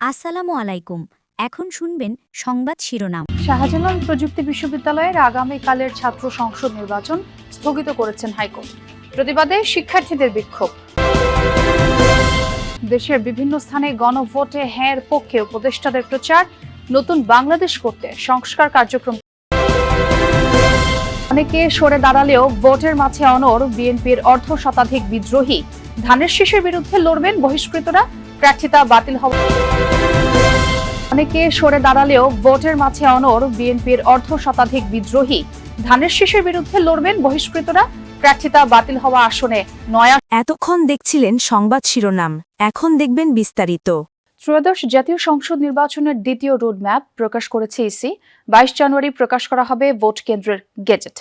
আসসালামু আলাইকুম। এখন শুনবেন সংবাদ শিরোনাম। শাহজালাল প্রযুক্তি বিশ্ববিদ্যালয়ের আগামীকালের ছাত্র সংসদ নির্বাচন স্থগিত করেছেন হাইকোর্ট। প্রতিবাদে শিক্ষার্থীদের বিক্ষোভ। দেশের বিভিন্ন স্থানে গণভোটে হ্যাঁর পক্ষে উপদেষ্টাদের প্রচার। নতুন বাংলাদেশ করতে সংস্কার কার্যক্রম। অনেকে সরে দাঁড়ালেও ভোটের মাঝে অনড় বিএনপির অর্ধ শতাধিক বিদ্রোহী। ধানের শীষের বিরুদ্ধে লড়বেন বহিষ্কৃতরা, প্রার্থিতা বাতিল হওয়া। অনেকে সরে দাঁড়ালেও ভোটের মাঝে অনড় বিএনপির অর্ধ শতাধিক বিদ্রোহী। ধানের শীষের বিরুদ্ধে লড়বেন বহিষ্কৃতরা, প্রার্থিতা বাতিল হওয়া আসনে নয়া। এতক্ষণ দেখছিলেন সংবাদ শিরোনাম, এখন দেখবেন বিস্তারিত। ত্রয়োদশ জাতীয় সংসদ নির্বাচনের দ্বিতীয় রোডম্যাপ প্রকাশ করেছে ইসি। 22 জানুয়ারি প্রকাশ করা হবে ভোট কেন্দ্রের গেজেট।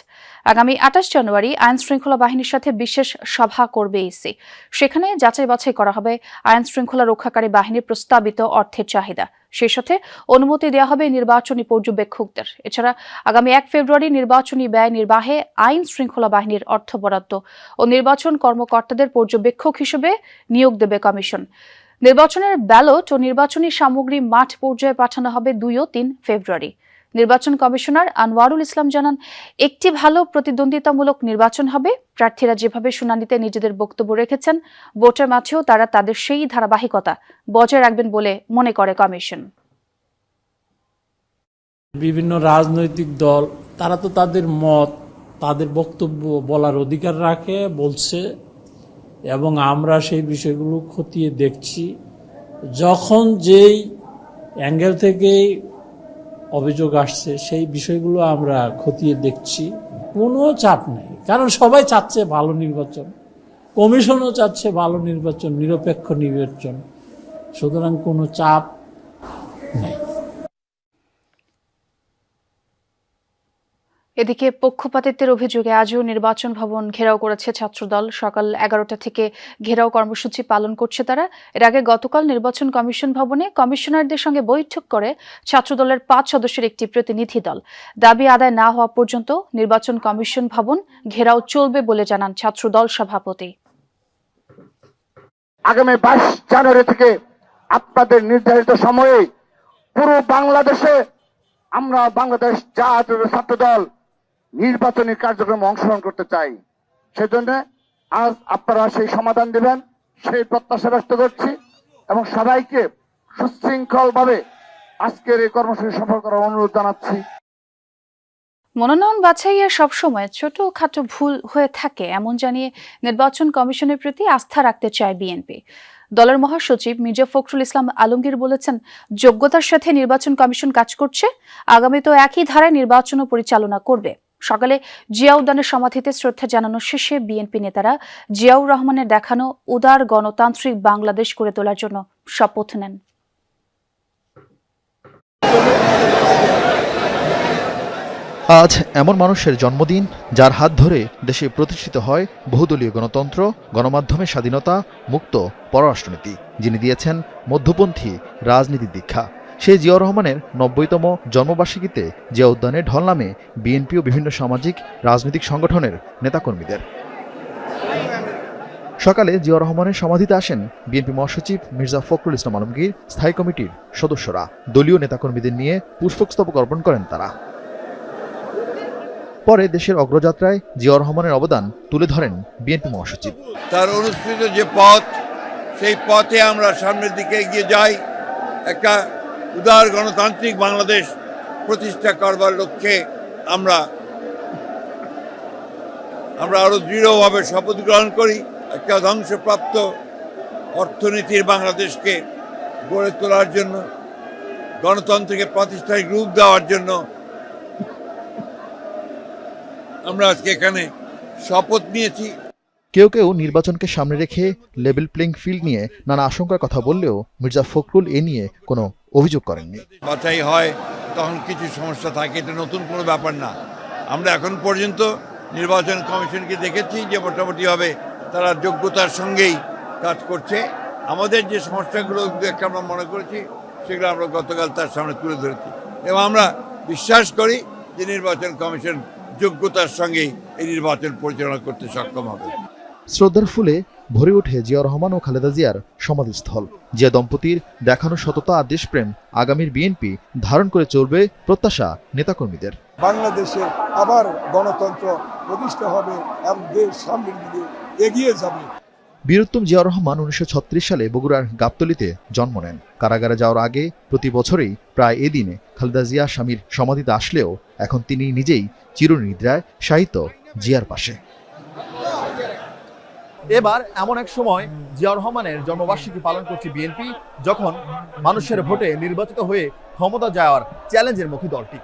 আগামী 28 জানুয়ারি আইন শৃঙ্খলা বাহিনীর সাথে বিশেষ সভা করবে ইসি। সেখানে যাচাই বাছাই করা হবে আইন শৃঙ্খলা রক্ষাকারী বাহিনীর প্রস্তাবিত অর্থের চাহিদা। সেই সাথে অনুমতি দেওয়া হবে নির্বাচনী পর্যবেক্ষকদের। এছাড়া আগামী 1 ফেব্রুয়ারি নির্বাচনী ব্যয় নির্বাহে আইন শৃঙ্খলা বাহিনীর অর্থ বরাদ্দ ও নির্বাচন কর্মকর্তাদের পর্যবেক্ষক হিসেবে নিয়োগ দেবে কমিশন। নির্বাচনের ব্যালট ও নির্বাচনী সামগ্রী মাঠ পর্যায়ে পাঠানো হবে 2 ও 3 ফেব্রুয়ারি। নির্বাচন কমিশনার আনোয়ারুল ইসলাম জানান, একটি ভালো প্রতিদ্বন্দ্বিতামূলক নির্বাচন হবে। প্রার্থীরা যেভাবে শুনানিতে নিজেদের বক্তব্য রেখেছেন, ভোটের মাঝেও তারা তাদের সেই ধারাবাহিকতা বজায় রাখবেন বলে মনে করে কমিশন। বিভিন্ন রাজনৈতিক দল তারা তো তাদের মত, তাদের বক্তব্য বলার অধিকার রাখে, বলছে, এবং আমরা সেই বিষয়গুলো খতিয়ে দেখছি। যখন যেই অ্যাঙ্গেল থেকে অভিযোগ আসছে সেই বিষয়গুলো আমরা খতিয়ে দেখছি। কোনো চাপ নেই, কারণ সবাই চাচ্ছে ভালো নির্বাচন, কমিশনও চাচ্ছে ভালো নির্বাচন, নিরপেক্ষ নির্বাচন, সুতরাং কোনো চাপ নেই। এদিকে পক্ষপাতিত্বের অভিযোগে আজও নির্বাচন ভবন ঘেরাও করেছে ছাত্রদল। সকাল 11টা থেকে ঘেরাও কর্মসূচি পালন করছে তারা। এর আগে গতকাল নির্বাচন কমিশন ভবনে কমিশনারদের সঙ্গে বৈঠক করে ছাত্রদলের 5 সদস্যের একটি প্রতিনিধি দল। দাবি আদায় না হওয়া পর্যন্ত নির্বাচন কমিশন ভবন ঘেরাও চলবে বলে জানান ছাত্রদল সভাপতি। আগামী 22 জানুয়ারি থেকে আপনাদের নির্ধারিত সময়ে পুরো বাংলাদেশে আমরা বাংলাদেশ জাতীয় ছাত্রদল নির্বাচনী কার্যক্রমে অংশগ্রহণ করতে চাই। সেজন্য আজ আপনারা সেই সমাধান দেবেন, সেই প্রত্যাশা ব্যক্ত করছি এবং সবাইকে সুশৃঙ্খলভাবে আজকের এই কর্মসূচি সফল করার অনুরোধ জানাচ্ছি। মনোনয়ন বাছাইয়ে সবসময় ছোটখাটো ভুল হয়ে থাকে এমন জানিয়ে নির্বাচন কমিশনের প্রতি আস্থা রাখতে চায় বিএনপি। দলের মহাসচিব মির্জা ফখরুল ইসলাম আলমগীর বলেছেন, যোগ্যতার সাথে নির্বাচন কমিশন কাজ করছে, আগামীতেও একই ধারায় নির্বাচনও পরিচালনা করবে। সকালে জিয়া উদ্যানের সমাধিতে শ্রদ্ধা জানানো শেষে বিএনপি নেতারা জিয়াউর রহমানের দেখানো উদার গণতান্ত্রিক বাংলাদেশ গড়ে তোলার জন্য শপথ নেন। আজ এমন মানুষের জন্মদিন যার হাত ধরে দেশে প্রতিষ্ঠিত হয় বহুদলীয় গণতন্ত্র, গণমাধ্যমের স্বাধীনতা, মুক্ত পররাষ্ট্রনীতি, যিনি দিয়েছেন মধ্যপন্থী রাজনীতির দীক্ষা। সেই জিয়াউর রহমানের 90তম জন্মবার্ষিকীতে জিয়া উদ্যানে ঢল নামে বিএনপি ও বিভিন্ন সামাজিক রাজনৈতিক সংগঠনের নেতাকর্মীদের। সকালে জিয়াউর রহমানের সমাধিতে আসেন বিএনপি মহাসচিব মির্জা ফখরুল ইসলাম আলমগীর, স্থায়ী কমিটির সদস্যরা। দলীয় নেতাকর্মীদের নিয়ে পুষ্পস্তবক অর্পণ করেন তারা। পরে দেশের অগ্রযাত্রায় জিয়াউর রহমানের অবদান তুলে ধরেন বিএনপি মহাসচিব। তার অনুসৃত যে পথ, সেই পথে আমরা সামনের দিকে এগিয়ে যাই। একটা উদার গণতান্ত্রিক বাংলাদেশ প্রতিষ্ঠা করবার লক্ষ্যে আমরা আরো দৃঢ়ভাবে শপথ গ্রহণ করি। একটা ধ্বংসপ্রাপ্ত অর্থনীতির বাংলাদেশকে গড়ে তোলার জন্য, গণতন্ত্রকে প্রাতিষ্ঠানিক রূপ দেওয়ার জন্য আমরা আজকে এখানে শপথ নিয়েছি। কেউ কেউ নির্বাচনকে সামনে রেখে লেভেল প্লেইং ফিল্ড নিয়ে নানা আশঙ্কার কথা বললেও মির্জা ফখরুল এ নিয়ে কোনো অভিযোগ করেননি। বাছাই হয় তখন কিছু সমস্যা থাকে, এটা নতুন কোনো ব্যাপার না। আমরা এখন পর্যন্ত নির্বাচন কমিশনকে দেখেছি যে মোটামুটিভাবে তারা যোগ্যতার সঙ্গেই কাজ করছে। আমাদের যে সমস্যাগুলো একটা আমরা মনে করেছি সেগুলো আমরা গতকাল তার সামনে তুলে ধরেছি এবং আমরা বিশ্বাস করি যে নির্বাচন কমিশন যোগ্যতার সঙ্গেই এই নির্বাচন পরিচালনা করতে সক্ষম হবে। শ্রদ্ধার ফুলে ভরে ওঠে জিয়াউর রহমান ও খালেদা জিয়ার সমাধিস্থল। জিয়া দম্পতির দেখানো সততা আর দেশপ্রেম আগামীর বিএনপি ধারণ করে চলবে প্রত্যাশা নেতাকর্মীদের। বাংলাদেশে আবার গণতন্ত্র প্রতিষ্ঠা হবে এবং দেশ সামনের দিকে এগিয়ে যাবে। বীরুত্তম জিয়াউর রহমান 1936 সালে বগুড়ার গাবতলীতে জন্ম নেন। কারাগারে যাওয়ার আগে প্রতি বছরেই প্রায় এ দিনে খালেদা জিয়া স্বামীর সমাধিতে আসলেও এখন তিনি নিজেই চিরনিদ্রায় শায়িত জিয়ার পাশে। এবার এমন এক সময় জিয়াউর রহমানের জন্মবার্ষিকী পালন করছে বিএনপি, যখন মানুষের ভোটে নির্বাচিত হয়ে ক্ষমতা যাওয়ার চ্যালেঞ্জের মুখে দলটি।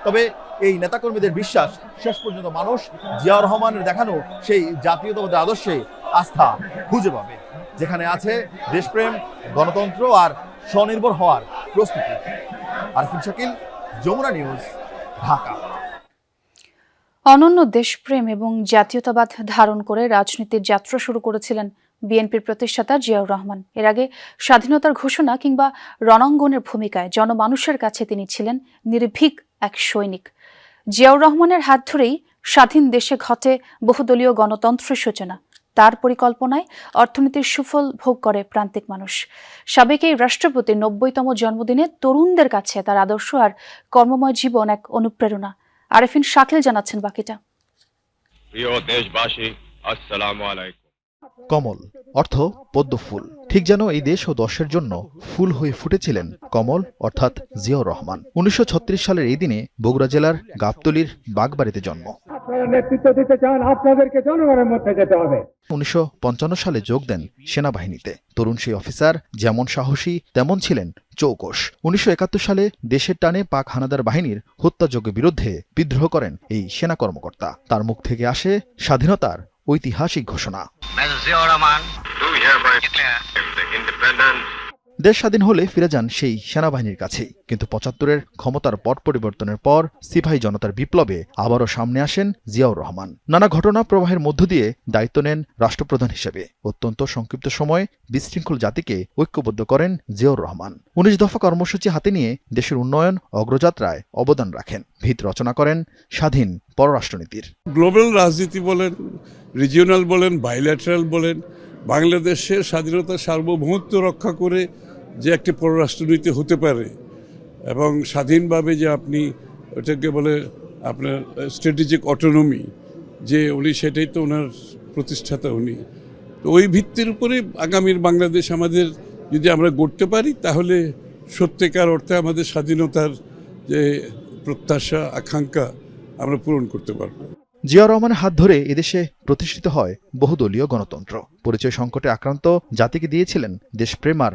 তবে এই নেতাকর্মীদের বিশ্বাস, শেষ পর্যন্ত মানুষ জিয়াউর রহমানের দেখানো সেই জাতীয়তাবাদের আদর্শে আস্থা খুঁজে পাবে, যেখানে আছে দেশপ্রেম, গণতন্ত্র আর স্বনির্ভর হওয়ার প্রস্তুতি। আরফিন শাকিল, যমুনা নিউজ, ঢাকা। অনন্য দেশপ্রেম এবং জাতীয়তাবাদ ধারণ করে রাজনীতির যাত্রা শুরু করেছিলেন বিএনপির প্রতিষ্ঠাতা জিয়াউর রহমান। এর আগে স্বাধীনতার ঘোষণা কিংবা রণাঙ্গনের ভূমিকায় জনমানুষের কাছে তিনি ছিলেন নির্ভীক এক সৈনিক। জিয়াউর রহমানের হাত ধরেই স্বাধীন দেশে ঘটে বহুদলীয় গণতন্ত্রের সূচনা। তার পরিকল্পনায় অর্থনীতির সুফল ভোগ করে প্রান্তিক মানুষ। সাবেক এই রাষ্ট্রপতির 90তম জন্মদিনে তরুণদের কাছে তার আদর্শ আর কর্মময় জীবন এক অনুপ্রেরণা। আরফিন শাকিল জানাচ্ছেন বাকিটা। প্রিয় দেশবাসী, আসসালামু আলাইকুম। কমল অর্থ পদ্ম ফুল। ঠিক যেন এই দেশ ও দশের জন্য ফুল হয়ে ফুটেছিলেন কমল অর্থাৎ জিয়াউর রহমান। 1936 সালের এই দিনে বগুড়া জেলার গাবতলীর বাগবাড়িতে জন্ম। নেতৃত্ব দিতে চান, আপনাদেরকে জনগণের মধ্যে যেতে হবে। 1955 সালে যোগ দেন সেনাবাহিনীতে। তরুণ সেই অফিসার যেমন সাহসী তেমন ছিলেন চৌকস। 1971 সালে দেশের টানে পাক হানাদার বাহিনীর হত্যাযজ্ঞের বিরুদ্ধে বিদ্রোহ করেন এই সেনা কর্মকর্তা। তার মুখ থেকে আসে স্বাধীনতার ঐতিহাসিক ঘোষণা। দেশ স্বাধীন হলে ফিরে যান সেই সেনাবাহিনীর কাছেই। কিন্তু 75-এর ক্ষমতার পট পরিবর্তনের পর সিপাহী জনতার বিপ্লবে আবারও সামনে আসেন জিয়াউর রহমান। নানা ঘটনা প্রবাহের মধ্য দিয়ে দায়িত্ব নেন রাষ্ট্রপ্রধান হিসেবে। অত্যন্ত সংক্ষিপ্ত সময়ে বিশৃঙ্খল জাতিকে ঐক্যবদ্ধ করেন জিয়াউর রহমান। 19 দফা কর্মসূচি হাতে নিয়ে দেশের উন্নয়ন অগ্রযাত্রায় অবদান রাখেন। ভিত রচনা করেন স্বাধীন পররাষ্ট্রনীতির। গ্লোবাল রাজনীতি বলেন, রিজিওনাল বলেন, বাইল্যাটারাল বলেন, বাংলাদেশের স্বাধীনতার সার্বভৌমত্ব রক্ষা করে যে একটি পররাষ্ট্রনীতি হতে পারে এবং স্বাধীনভাবে যে আপনি ওটাকে বলে আপনার স্ট্র্যাটেজিক অটোনমি, যে উনি সেটাই তো ওনার প্রতিষ্ঠাতা উনি। তো ওই ভিত্তির উপরে আগামীর বাংলাদেশ আমাদের যদি আমরা গড়তে পারি, তাহলে সত্যিকার অর্থে আমাদের স্বাধীনতার যে প্রত্যাশা, আকাঙ্ক্ষা আমরা পূরণ করতে পারবো। জিয়াউর রহমানের হাত ধরে এদেশে প্রতিষ্ঠিত হয় বহুদলীয় গণতন্ত্র। পরিচয় সংকটে আক্রান্ত জাতিকে দিয়েছিলেন দেশপ্রেম আর